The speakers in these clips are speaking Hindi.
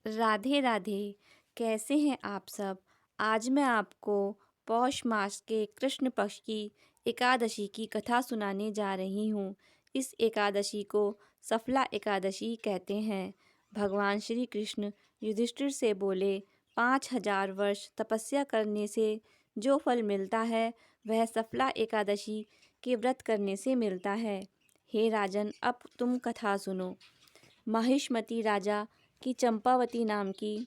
राधे राधे। कैसे हैं आप सब। आज मैं आपको पौष मास के कृष्ण पक्ष की एकादशी की कथा सुनाने जा रही हूँ। इस एकादशी को सफला एकादशी कहते हैं। भगवान श्री कृष्ण युधिष्ठिर से बोले, 5000 वर्ष तपस्या करने से जो फल मिलता है वह सफला एकादशी के व्रत करने से मिलता है। हे राजन, अब तुम कथा सुनो। महिष्मती राजा की चंपावती नाम की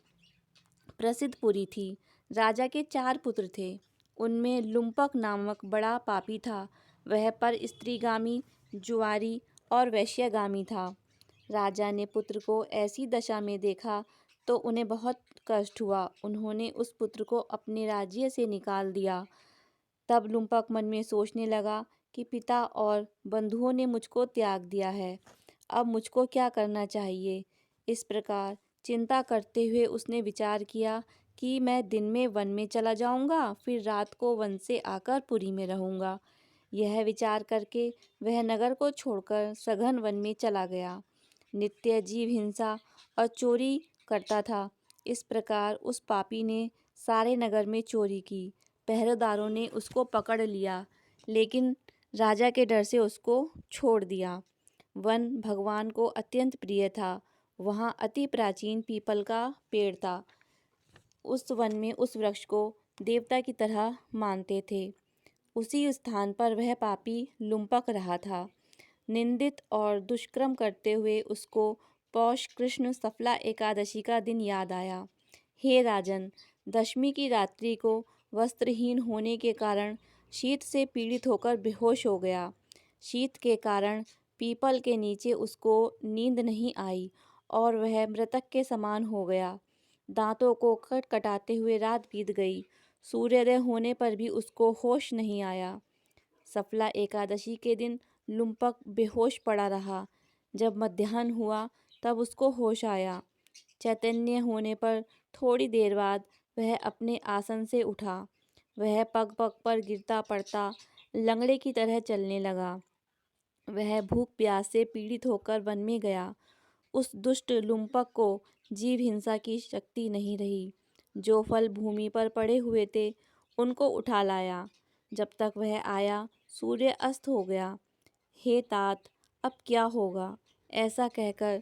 प्रसिद्ध पुरी थी। राजा के 4 पुत्र थे। उनमें लुम्पक नामक बड़ा पापी था। वह पर स्त्रीगामी, जुआरी और वैश्यगामी था। राजा ने पुत्र को ऐसी दशा में देखा तो उन्हें बहुत कष्ट हुआ। उन्होंने उस पुत्र को अपने राज्य से निकाल दिया। तब लुम्पक मन में सोचने लगा कि पिता और बंधुओं ने मुझको त्याग दिया है, अब मुझको क्या करना चाहिए। इस प्रकार चिंता करते हुए उसने विचार किया कि मैं दिन में वन में चला जाऊंगा, फिर रात को वन से आकर पुरी में रहूंगा। यह विचार करके वह नगर को छोड़कर सघन वन में चला गया। नित्य जीव हिंसा और चोरी करता था। इस प्रकार उस पापी ने सारे नगर में चोरी की। पहरेदारों ने उसको पकड़ लिया, लेकिन राजा के डर से उसको छोड़ दिया। वन भगवान को अत्यंत प्रिय था। वहाँ अति प्राचीन पीपल का पेड़ था। उस वन में उस वृक्ष को देवता की तरह मानते थे। उसी स्थान पर वह पापी लुम्पक रहा था। निंदित और दुष्कर्म करते हुए उसको पौष कृष्ण सफला एकादशी का दिन याद आया। हे राजन, दशमी की रात्रि को वस्त्रहीन होने के कारण शीत से पीड़ित होकर बेहोश हो गया। शीत के कारण पीपल के नीचे उसको नींद नहीं आई और वह मृतक के समान हो गया। दांतों को खटखटाते हुए रात बीत गई। सूर्योदय होने पर भी उसको होश नहीं आया। सफला एकादशी के दिन लुम्पक बेहोश पड़ा रहा। जब मध्याह्न हुआ तब उसको होश आया। चैतन्य होने पर थोड़ी देर बाद वह अपने आसन से उठा। वह पग पग पर गिरता पड़ता लंगड़े की तरह चलने लगा। वह भूख प्यास से पीड़ित होकर वन में गया। उस दुष्ट लुम्पक को जीव हिंसा की शक्ति नहीं रही। जो फल भूमि पर पड़े हुए थे उनको उठा लाया। जब तक वह आया सूर्य अस्त हो गया। हे तात, अब क्या होगा, ऐसा कहकर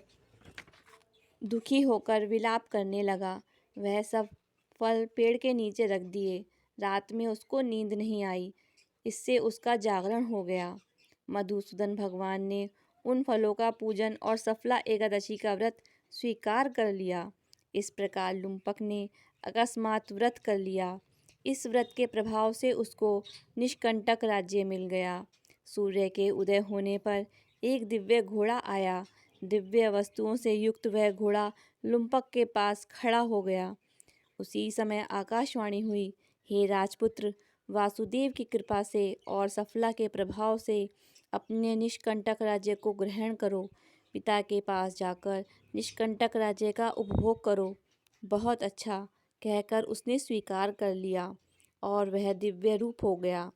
दुखी होकर विलाप करने लगा। वह सब फल पेड़ के नीचे रख दिए। रात में उसको नींद नहीं आई। इससे उसका जागरण हो गया। मधुसूदन भगवान ने उन फलों का पूजन और सफला एकादशी का व्रत स्वीकार कर लिया। इस प्रकार लुम्पक ने अकस्मात व्रत कर लिया। इस व्रत के प्रभाव से उसको निष्कंटक राज्य मिल गया। सूर्य के उदय होने पर एक दिव्य घोड़ा आया। दिव्य वस्तुओं से युक्त वह घोड़ा लुम्पक के पास खड़ा हो गया। उसी समय आकाशवाणी हुई, हे राजपुत्र, वासुदेव की कृपा से और सफला के प्रभाव से अपने निष्कंटक राज्य को ग्रहण करो। पिता के पास जाकर निष्कंटक राज्य का उपभोग करो। बहुत अच्छा, कहकर उसने स्वीकार कर लिया और वह दिव्य रूप हो गया।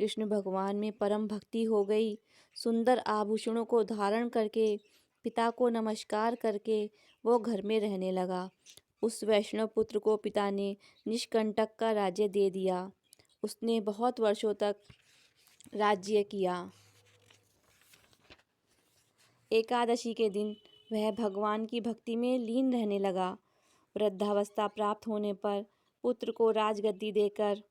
कृष्ण भगवान में परम भक्ति हो गई। सुंदर आभूषणों को धारण करके, पिता को नमस्कार करके वो घर में रहने लगा। उस वैष्णव पुत्र को पिता ने निष्कंटक का राज्य दे दिया। उसने बहुत वर्षों तक राज्य किया। एकादशी के दिन वह भगवान की भक्ति में लीन रहने लगा। वृद्धावस्था प्राप्त होने पर पुत्र को राजगद्दी देकर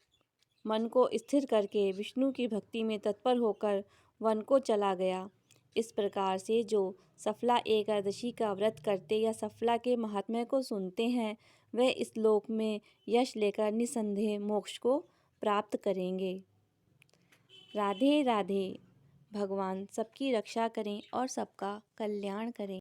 मन को स्थिर करके विष्णु की भक्ति में तत्पर होकर वन को चला गया। इस प्रकार से जो सफला एकादशी का व्रत करते या सफला के महात्म्य को सुनते हैं वह इस लोक में यश लेकर निसंदेह मोक्ष को प्राप्त करेंगे। राधे राधे। भगवान सबकी रक्षा करें और सबका कल्याण करें।